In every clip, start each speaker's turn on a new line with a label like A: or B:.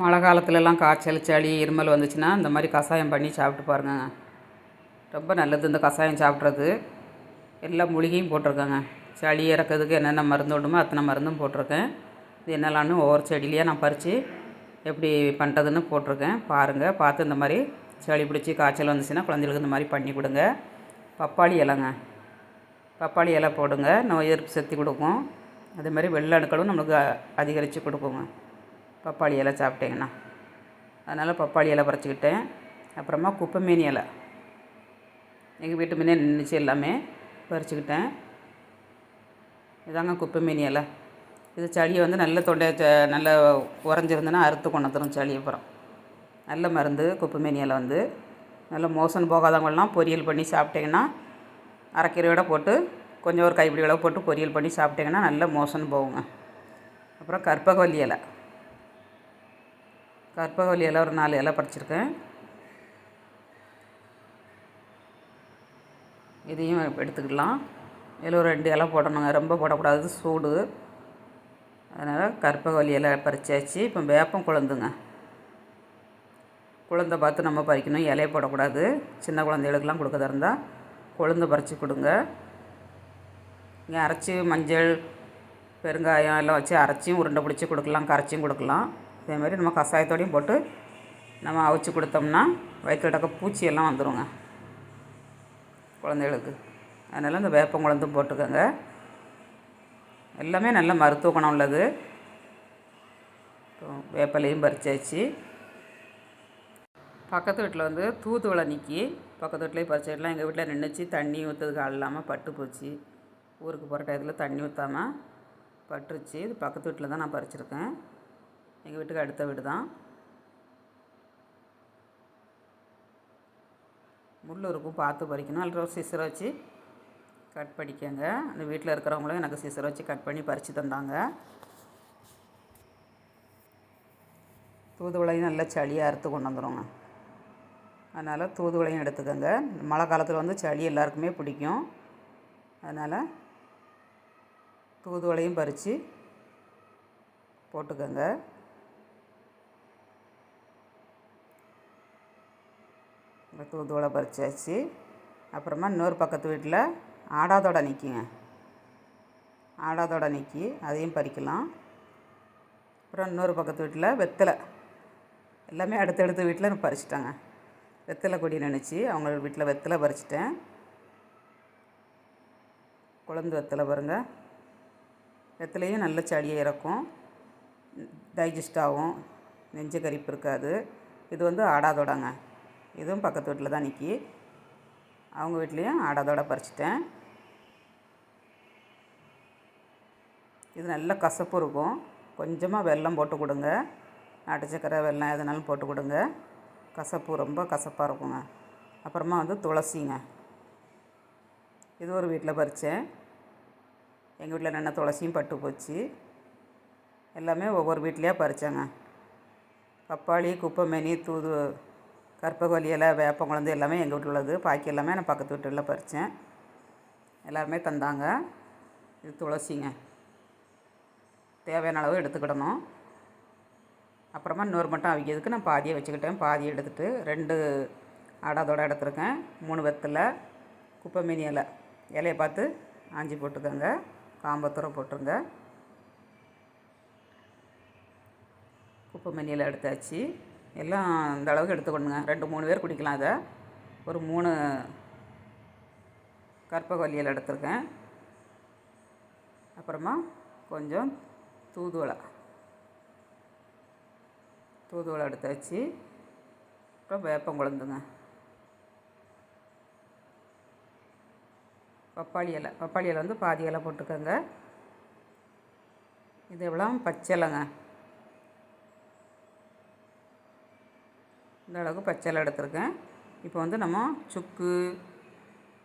A: மழை காலத்துலலாம் காய்ச்சல் சளி இருமல் வந்துச்சுன்னா இந்த மாதிரி கஷாயம் பண்ணி சாப்பிட்டு பாருங்கங்க. ரொம்ப நல்லது இந்த கஷாயம் சாப்பிட்றது. எல்லா மூலிகையும் போட்டிருக்கேங்க. சளி இறக்கிறதுக்கு என்னென்ன மருந்து உண்டுமோ அத்தனை மருந்தும் போட்டிருக்கேன். இது என்னெல்லாம்னு ஒவ்வொரு செடியிலையாக நான் பறித்து எப்படி பண்ணுறதுன்னு போட்டிருக்கேன். பாருங்கள், பார்த்து இந்த மாதிரி சளி பிடிச்சி காய்ச்சல் வந்துச்சுன்னா குழந்தைகளுக்கு இந்த மாதிரி பண்ணி கொடுங்க. பப்பாளி இலைங்க, பப்பாளி இலை போடுங்க, நோய் எதிர்ப்பு சக்தி கொடுக்கும். அதே மாதிரி வெள்ளை அணுக்களும் நம்மளுக்கு அதிகரித்து கொடுக்குங்க பப்பாளி இலை சாப்பிட்டிங்கன்னா. அதனால் பப்பாளி இலை பறிச்சிக்கிட்டேன். அப்புறமா குப்பைமேனி இலை எங்கள் வீட்டு முன்னே நின்றுச்சு, எல்லாமே பறிச்சுக்கிட்டேன். இதாங்க குப்பைமேனி இலை. இது சளியை வந்து நல்ல தொண்டை நல்ல உறைஞ்சிருந்துன்னா அறுத்து கொண்டு வந்துடும் சளி. அப்புறம் நல்ல மருந்து குப்பைமேனி இலை வந்து நல்ல மோசன் போகாதவங்களாம் பொரியல் பண்ணி சாப்பிட்டிங்கன்னா, அரைக்கீரையோட போட்டு கொஞ்சம் ஒரு கைப்பிடி அளவு போட்டு பொரியல் பண்ணி சாப்பிட்டிங்கன்னா நல்ல மோசன் போகுங்க. அப்புறம் கற்பகவல்லி இலை, கற்பகவல்லி இலை ஒரு 4 இலை பறிச்சிருக்கேன். இதையும் எடுத்துக்கலாம். இதில் ஒரு 2 இலை போடணுங்க, ரொம்ப போடக்கூடாது, சூடு. அதனால் கற்பகவல்லி இலை பறிச்சாச்சு. இப்போ வேப்பம் குழந்துங்க, குழந்தை பார்த்து நம்ம பறிக்கணும், இலையை போடக்கூடாது. சின்ன குழந்தைகளுக்கெல்லாம் கொடுக்கறதா இருந்தால் கொழுந்து பறித்து கொடுங்க. இங்கே அரைச்சி மஞ்சள் பெருங்காயம் எல்லாம் வச்சு அரைச்சியும் உருண்டை பிடிச்சி கொடுக்கலாம், கரைச்சியும் கொடுக்கலாம். அதேமாதிரி நம்ம கஷாயத்தோடையும் போட்டு நம்ம அவிச்சு கொடுத்தோம்னா வயிற்றில் இருக்க பூச்சியெல்லாம் வந்துடுங்க குழந்தைகளுக்கு. அதனால் இந்த வேப்பங்குழந்தும் போட்டுக்கோங்க. எல்லாமே நல்ல மருத்துவ குணம் உள்ளது. வேப்பலையும் பறிச்சாச்சு. பக்கத்து வீட்டில் வந்து தூதுவளை நீக்கி பக்கத்து வீட்டிலேயே பறிச்சிடலாம். எங்கள் வீட்டில் நின்றுச்சு, தண்ணி ஊற்றுறதுக்கு ஆள் இல்லாமல் பட்டு போச்சு. ஊருக்கு போகிற டயத்தில் தண்ணி ஊற்றாமல் பட்டுருச்சு. இது பக்கத்து வீட்டில் தான் நான் பறிச்சிருக்கேன். எங்கள் வீட்டுக்கு அடுத்த வீடு தான். முள் இருக்கும், பார்த்து பறிக்கணும். அதில் சிசரை வச்சு கட் பண்ணிக்கோங்க. அந்த வீட்டில் இருக்கிறவங்களும் எனக்கு சிசரை வச்சு கட் பண்ணி பறித்து தந்தாங்க. தூதுவளையும் நல்லா சளியாக அறுத்து கொண்டு வந்துடுங்க. அதனால் தூதுவளையும் எடுத்துக்கோங்க. மழை காலத்தில் வந்து சளி எல்லாருக்குமே பிடிக்கும். அதனால் தூதுவளையும் பறித்து போட்டுக்கோங்க. தூதுவளை பறிச்சாச்சு. அப்புறமா இன்னொரு பக்கத்து வீட்டில் ஆடாதோட நிற்கிங்க, ஆடாதோட நிற்கி அதையும் பறிக்கலாம். அப்புறம் இன்னொரு பக்கத்து வீட்டில் வெத்தலை, எல்லாமே அடுத்தடுத்த வீட்டில் நான் பறிச்சிட்டேங்க. வெத்தலை கொடி நினச்சி அவங்க வீட்டில் வெத்தலை பறிச்சிட்டேன். குழந்து வெத்தலை பாருங்கள். வெத்தலையும் நல்ல சளியை இறக்கும், டைஜஸ்ட் ஆகும், நெஞ்சு கரிப்பு இருக்காது. இது வந்து ஆடாதோடங்க. இதுவும் பக்கத்து வீட்டில் தான் நிற்கி அவங்க வீட்லேயும் ஆடாதோட பறிச்சிட்டேன். இது நல்ல கசப்பு இருக்கும். கொஞ்சமாக வெல்லம் போட்டு கொடுங்க, நாட்டு சக்கரை வெல்லம் எதுனாலும் போட்டு கொடுங்க. கசப்பு ரொம்ப கசப்பாக இருக்குங்க. அப்புறமா வந்து துளசிங்க, இது ஒரு வீட்டில் பறித்தேன். எங்கள் வீட்டில் நின்ன துளசியும் பட்டு போச்சு. எல்லாமே ஒவ்வொரு வீட்லேயே பறித்தேங்க. பப்பாளி, குப்பைமேனி, கற்பகவல்லி இலை, வேப்பங்குழந்து எல்லாமே எங்கள் வீட்டில் உள்ளது. பாக்கி எல்லாமே நான் பக்கத்து வீட்டில் பறித்தேன். எல்லாருமே தந்தாங்க. இது துளசிங்க, தேவையான அளவு எடுத்துக்கிடணும். அப்புறமா இன்னொரு மட்டும் அவிக்கிறதுக்கு நான் பாதியை வச்சுக்கிட்டேன். பாதியை எடுத்துகிட்டு 2 ஆடாதோட எடுத்துருக்கேன். 3 வெத்தலை, குப்பைமேனி இலை, இலையை பார்த்து ஆஞ்சி போட்டுக்கோங்க, காம்பத்தூரம் போட்டுருங்க. குப்பைமேனி இலை எடுத்தாச்சு. எல்லாம் இந்த அளவுக்கு எடுத்துக்கணுங்க. 2-3 பேர் குடிக்கலாம். அதை ஒரு 3 கற்பகவல்லி இலை எடுத்துருக்கேன். அப்புறமா கொஞ்சம் தூதுவளை எடுத்தாச்சு. அப்புறம் வேப்பங்குழந்துங்க, பப்பாளி இலை வந்து பாதி இலை போட்டுக்கோங்க. இது எவ்வளோ பச்சை இலைங்க, இந்த அளவுக்கு பச்சை இலை எடுத்துருக்கேன். இப்போ வந்து நம்ம சுக்கு,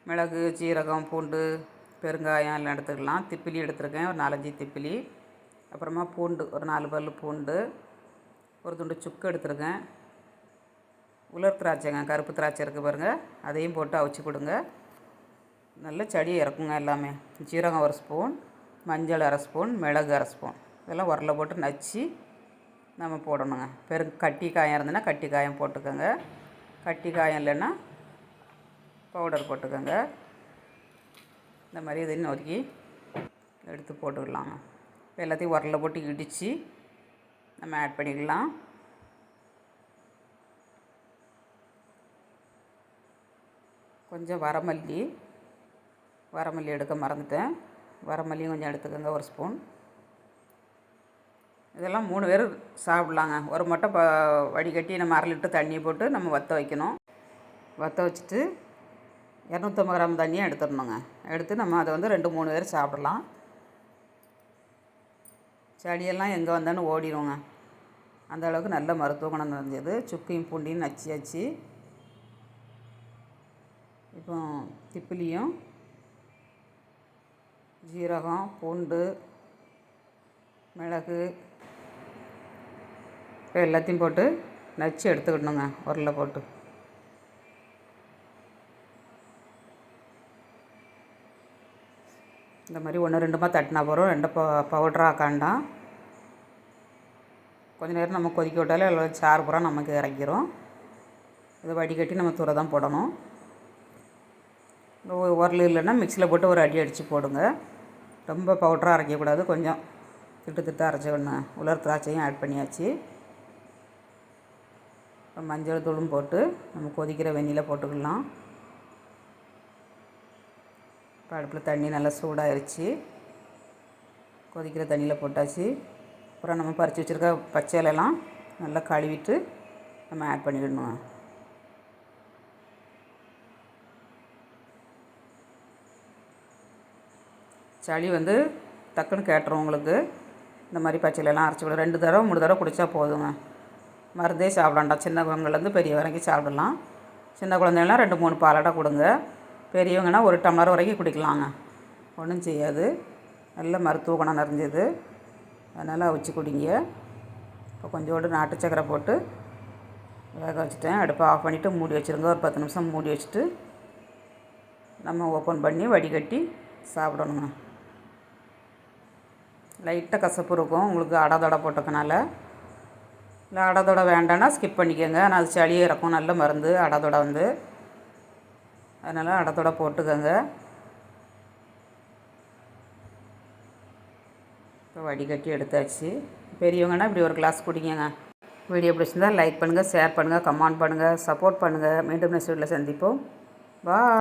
A: மிளகு, சீரகம், பூண்டு, பெருங்காயம் எல்லாம் எடுத்துக்கலாம். திப்பிலி எடுத்துருக்கேன், ஒரு 4-5 திப்பிலி. அப்புறமா பூண்டு ஒரு 4 பல் பூண்டு, ஒரு துண்டு சுக்கு எடுத்துருக்கேன். உலர் திராட்சைங்க, கருப்பு திராட்சை இருக்குது பாருங்கள், அதையும் போட்டு அவிச்சு கொடுங்க. நல்ல சளியை இறக்குங்க எல்லாமே. சீரகம் 1 ஸ்பூன், மஞ்சள் 1/2 ஸ்பூன், மிளகு 1/2 ஸ்பூன், இதெல்லாம் உரலில் போட்டு நச்சு நம்ம போடணுங்க. கட்டி காயம் இருந்ததுன்னா கட்டி காயம் போட்டுக்கோங்க. கட்டி காயம் இல்லைன்னா பவுடர் போட்டுக்கோங்க. இந்த மாதிரி இதையும் நொறுக்கி எடுத்து போட்டுக்கலாங்க. எல்லாத்தையும் உரலில் போட்டு இடித்து நம்ம ஆட் பண்ணிக்கலாம். கொஞ்சம் வரமல்லி எடுக்க மறந்துட்டேன். வரமல்லியும் கொஞ்சம் எடுத்துக்கோங்க, ஒரு ஸ்பூன். இதெல்லாம் 3 பேர் சாப்பிட்லாங்க. ஒரு மட்டை வடிகட்டி நம்ம 1/2 லிட்டர் தண்ணி போட்டு நம்ம வற்ற வைக்கணும். வற்ற வச்சுட்டு 250 கிராம் தண்ணியாக எடுத்துடணுங்க. எடுத்து நம்ம அதை வந்து 2-3 பேர் சாப்பிடலாம். சளியெல்லாம் எங்கே வந்தாலும் ஓடிடுவோங்க. அந்த அளவுக்கு நல்ல மருத்துவ குணம் நிறைஞ்சது. சுக்கையும் பூண்டையும் நச்சியாச்சு. இப்போ திப்பிலியும் ஜீரகம், பூண்டு, மிளகு இப்போ எல்லாத்தையும் போட்டு நச்சு எடுத்துக்கிடணுங்க, உரலில் போட்டு. இந்த மாதிரி 1-2 தட்டினா போகிறோம். 2 பவுடராக காண்டாம். கொஞ்சம் நேரம் நம்ம கொதிக்க விட்டாலே எல்லாம் சாறு பூரா நமக்கு இறக்கிரும். இதை வடிகட்டி நம்ம தூர தான் போடணும். உரல் இல்லைன்னா மிக்சியில் போட்டு ஒரு அடி அடித்து போடுங்க. ரொம்ப பவுடராக அரைக்கக்கூடாது. கொஞ்சம் திட்டு அரைச்சிக்கணும். உலர் திராட்சையும் ஆட் பண்ணியாச்சு. மஞ்சள் தூளும் போட்டு நம்ம கொதிக்கிற வெந்நியில் போட்டுக்கலாம். இப்போ அடுப்பில் தண்ணி நல்லா சூடாகிருச்சு. கொதிக்கிற தண்ணியில் போட்டாச்சு. அப்புறம் நம்ம பறித்து வச்சுருக்க பச்சை இலையெல்லாம் நல்லா கழுவிட்டு நம்ம ஆட் பண்ணிடணும். சளி வந்து டக்குன்னு கேட்டுரும் உங்களுக்கு. இந்த மாதிரி பச்சையிலலாம் அரைச்சி விட 2 தடவை 3 தடவை குடித்தா போதுங்க. மருந்தே சாப்பிடாண்டா. சின்னவங்கலேருந்து பெரிய வரைக்கும் சாப்பிடலாம். சின்ன குழந்தைங்களாம் 2-3 பாலாடா கொடுங்க. பெரியவங்கன்னா 1 டம்ளர் வரைக்கும் குடிக்கலாங்க. ஒன்றும் செய்யாது. நல்ல மருத்துவ குணம் நிறைஞ்சது. அதனால் அவிச்சு குடிங்க. இப்போ கொஞ்சோண்டு நாட்டு சக்கரை போட்டு வேக வச்சுட்டேன். அடுப்பை ஆஃப் பண்ணிவிட்டு மூடி வச்சுருங்க. ஒரு 10 நிமிஷம் மூடி வச்சுட்டு நம்ம ஓப்பன் பண்ணி வடிகட்டி சாப்பிடணுங்க. லைட்டாக கசப்பு இருக்கும் உங்களுக்கு அடதொடை போட்டதுனால. இல்லை அடதொடை வேண்டான்னா ஸ்கிப் பண்ணிக்கோங்க. ஆனால் அது சளியே இறக்கும். நல்ல மருந்து அடதொடை வந்து. அதனால் அடதொடை போட்டுக்கோங்க. இப்போ வடிகட்டி எடுத்தாச்சு. பெரியவங்கன்னா இப்படி ஒரு கிளாஸ் குடிக்கங்க. வீடியோ பிடிச்சிருந்தால் லைக் பண்ணுங்கள், ஷேர் பண்ணுங்கள், கமெண்ட் பண்ணுங்கள், சப்போர்ட் பண்ணுங்கள். மீண்டும் நெக்ஸ்ட் வீடியோவில் சந்திப்போம். பாய்.